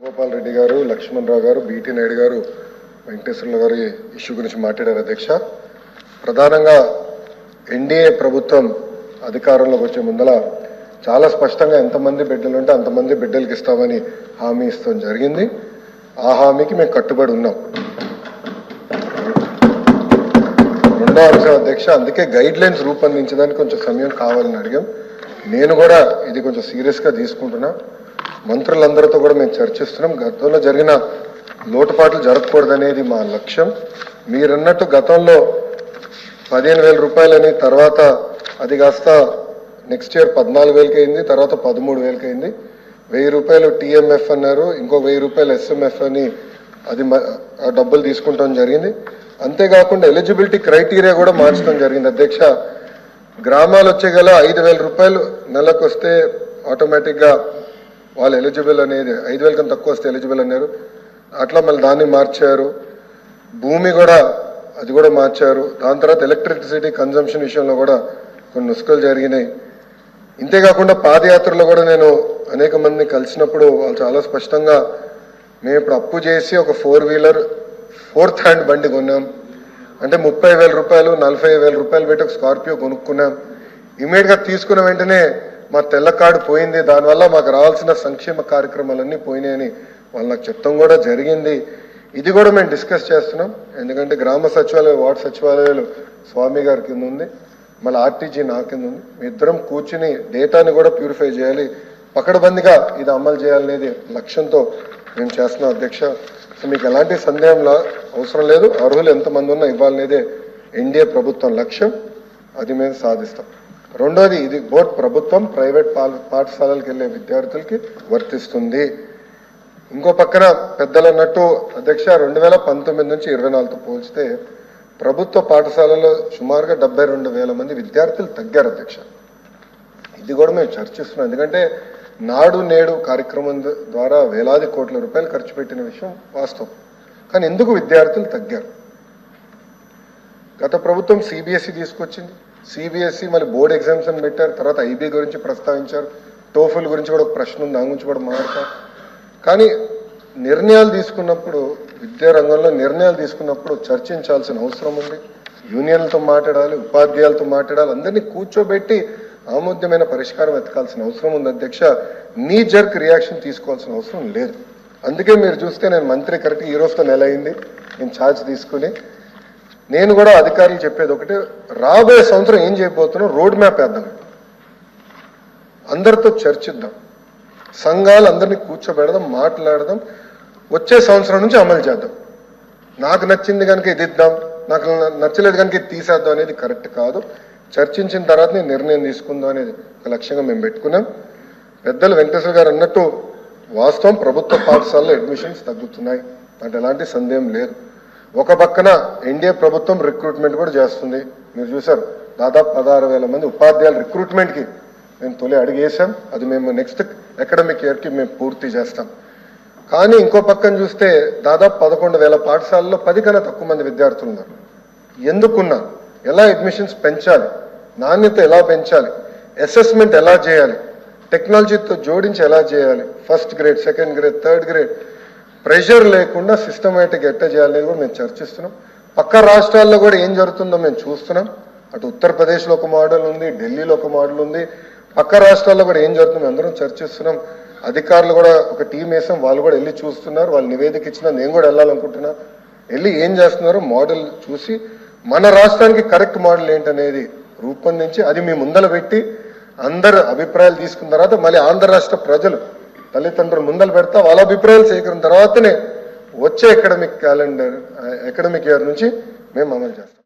గోపాల్ రెడ్డి గారు, లక్ష్మణ్ రావు గారు, బీటీ నాయుడు గారు, వెంకటేశ్వర్ల గారి ఇష్యూ గురించి మాట్లాడారు అధ్యక్ష. ప్రధానంగా ఎన్డీఏ ప్రభుత్వం అధికారంలోకి వచ్చే ముందల చాలా స్పష్టంగా ఎంతమంది బిడ్డలు ఉంటే అంతమంది బిడ్డలకి ఇస్తామని హామీ ఇస్తాం జరిగింది. ఆ హామీకి మేము కట్టుబడి ఉన్నాం. రెండో అంశం అధ్యక్ష, అందుకే గైడ్ లైన్స్ రూపొందించడానికి కొంచెం సమయం కావాలని అడిగాం. నేను కూడా ఇది కొంచెం సీరియస్గా తీసుకుంటున్నా. మంత్రులందరితో కూడా మేము చర్చిస్తున్నాం. గతంలో జరిగిన లోటుపాట్లు జరగకూడదనేది మా లక్ష్యం. మీరన్నట్టు గతంలో 15,000 రూపాయలని, తర్వాత అది కాస్త నెక్స్ట్ ఇయర్ 14,000కి అయింది, తర్వాత 13,000కి అయింది. 1,000 రూపాయలు టీఎంఎఫ్ అన్నారు, ఇంకో 1,000 రూపాయలు ఎస్ఎంఎఫ్ అని అది డబ్బులు తీసుకుంటాం జరిగింది. అంతేకాకుండా ఎలిజిబిలిటీ క్రైటీరియా కూడా మార్చడం జరిగింది అధ్యక్ష. గ్రామాలు వచ్చే గల 5,000 రూపాయలు నెలకు వస్తే ఆటోమేటిక్గా వాళ్ళు ఎలిజిబుల్ అనేది, 5,000 కన్నా తక్కువ వస్తే ఎలిజిబుల్ అన్నారు. అట్లా మళ్ళీ దాన్ని మార్చారు. భూమి కూడా అది కూడా మార్చారు. దాని తర్వాత ఎలక్ట్రిసిటీ కన్జంప్షన్ విషయంలో కూడా కొన్ని నుస్ఖలు జరిగినాయి. ఇంతేకాకుండా పాదయాత్రలో కూడా నేను అనేక మందిని కలిసినప్పుడు వాళ్ళు చాలా స్పష్టంగా, మేము ఇప్పుడు అప్పు చేసి ఒక 4 వీలర్ 4th హ్యాండ్ బండి కొన్నాం అంటే 30,000 రూపాయలు 40,000 రూపాయలు పెట్టి ఒక స్కార్పియో కొనుక్కున్నాం. ఇమీడియట్గా తీసుకున్న వెంటనే మా తెల్ల కార్డు పోయింది, దానివల్ల మాకు రావాల్సిన సంక్షేమ కార్యక్రమాలన్నీ పోయినాయని వాళ్ళు నాకు చెప్తాం కూడా జరిగింది. ఇది కూడా మేము డిస్కస్ చేస్తున్నాం. ఎందుకంటే గ్రామ సచివాలయం, వార్డు సచివాలయాలు స్వామి గారి కింద ఉంది, మళ్ళీ ఆర్టీజీ నా కింద ఉంది. మీ ఇద్దరం కూర్చుని డేటాని కూడా ప్యూరిఫై చేయాలి, పకడ్బందీగా ఇది అమలు చేయాలనేది లక్ష్యంతో మేము చేస్తున్నాం అధ్యక్ష. సో మీకు ఎలాంటి సందేహం అవసరం లేదు. అర్హులు ఎంతమంది ఉన్నా ఇవ్వాలనేదే ఎన్డీఏ ప్రభుత్వం లక్ష్యం. అది మేము సాధిస్తాం. రెండోది, ఇది బోత్ ప్రభుత్వం ప్రైవేట్ పాఠశాలలకు వెళ్ళే విద్యార్థులకి వర్తిస్తుంది. ఇంకో పక్కన పెద్దలు అన్నట్టు అధ్యక్ష, 2019 నుంచి 24తో పోల్చితే ప్రభుత్వ పాఠశాలలో సుమారుగా 72,000 మంది విద్యార్థులు తగ్గారు అధ్యక్ష. ఇది కూడా మేము చర్చిస్తున్నాం. ఎందుకంటే నాడు నేడు కార్యక్రమం ద్వారా వేలాది కోట్ల రూపాయలు ఖర్చు పెట్టిన విషయం వాస్తవం. కానీ ఎందుకు విద్యార్థులు తగ్గారు? గత ప్రభుత్వం సిబిఎస్ఈ తీసుకొచ్చింది. సిబిఎస్ఈ మళ్ళీ బోర్డ్ ఎగ్జామ్స్ అని పెట్టారు. తర్వాత ఐబీ గురించి ప్రస్తావించారు. టోఫుల్ గురించి కూడా ఒక ప్రశ్న ఉంది, దాని గురించి కూడా మాట్లాడతారు. కానీ నిర్ణయాలు తీసుకున్నప్పుడు, విద్యా రంగంలో నిర్ణయాలు తీసుకున్నప్పుడు చర్చించాల్సిన అవసరం ఉంది. యూనియన్లతో మాట్లాడాలి, ఉపాధ్యాయులతో మాట్లాడాలి, అందరినీ కూర్చోబెట్టి ఆమోద్యమైన పరిష్కారం వెతకాల్సిన అవసరం ఉంది అధ్యక్ష. నీ జర్క్ రియాక్షన్ తీసుకోవాల్సిన అవసరం లేదు. అందుకే మీరు చూస్తే నేను మంత్రి కరెక్ట్గా ఈ రోజుతో నెల అయింది నేను ఛార్జ్ తీసుకుని. నేను కూడా అధికారులు చెప్పేది ఒకటి, రాబోయే సంవత్సరం ఏం చేయబోతున్నాం రోడ్ మ్యాప్ వేద్దాం, అందరితో చర్చిద్దాం, సంఘాలు అందరినీ కూర్చోబెడదాం, మాట్లాడదాం, వచ్చే సంవత్సరం నుంచి అమలు చేద్దాం. నాకు నచ్చింది కనుక ఇది ఇద్దాం, నాకు నచ్చలేదు కనుక ఇది తీసేద్దాం అనేది కరెక్ట్ కాదు. చర్చించిన తర్వాత నేను నిర్ణయం తీసుకుందాం అనేది ఒక లక్ష్యంగా మేము పెట్టుకున్నాం. పెద్దలు వెంకటేశ్వర గారు అన్నట్టు వాస్తవం, ప్రభుత్వ పాఠశాలలో అడ్మిషన్స్ తగ్గుతున్నాయి, అంటే ఎలాంటి సందేహం లేదు. ఒక పక్కన ఎన్డీఏ ప్రభుత్వం రిక్రూట్మెంట్ కూడా చేస్తుంది. మీరు చూసారు, దాదాపు 16,000 మంది ఉపాధ్యాయుల రిక్రూట్మెంట్కి మేము తొలి అడిగేసాం. అది మేము నెక్స్ట్ అకాడమిక్ ఇయర్కి మేము పూర్తి చేస్తాం. కానీ ఇంకో పక్కన చూస్తే దాదాపు 11,000 పాఠశాలలో 10 కన్నా తక్కువ మంది విద్యార్థులు ఉన్నారు. ఎందుకున్నారు? ఎలా అడ్మిషన్స్ పెంచాలి, నాణ్యత ఎలా పెంచాలి, అసెస్మెంట్ ఎలా చేయాలి, టెక్నాలజీతో జోడించి ఎలా చేయాలి, first grade, second grade, third grade pressure లేకుండా సిస్టమేటిక్ ఎట్లా చేయాలనేది కూడా మేము చర్చిస్తున్నాం. పక్క రాష్ట్రాల్లో కూడా ఏం జరుగుతుందో మేము చూస్తున్నాం. అటు ఉత్తరప్రదేశ్లో ఒక మోడల్ ఉంది, ఢిల్లీలో ఒక మోడల్ ఉంది, పక్క రాష్ట్రాల్లో కూడా ఏం జరుగుతుందో అందరం చర్చిస్తున్నాం. అధికారులు కూడా ఒక టీం వేసాం, వాళ్ళు కూడా వెళ్ళి చూస్తున్నారు. వాళ్ళు నివేదిక ఇచ్చినా నేను కూడా వెళ్ళాలనుకుంటున్నా. వెళ్ళి ఏం చేస్తున్నారో మోడల్ చూసి మన రాష్ట్రానికి కరెక్ట్ మోడల్ ఏంటనేది రూపొందించి అది మీ ముందర పెట్టి అందరు అభిప్రాయాలు తీసుకున్న తర్వాత మళ్ళీ ఆంధ్ర రాష్ట్ర ప్రజలు తల్లిదండ్రులు ముందర పెడతా వాళ్ళ అభిప్రాయాలు సేకరించిన తర్వాతనే వచ్చే అకాడమిక్ ఇయర్ నుంచి మేము అమలు చేస్తాం.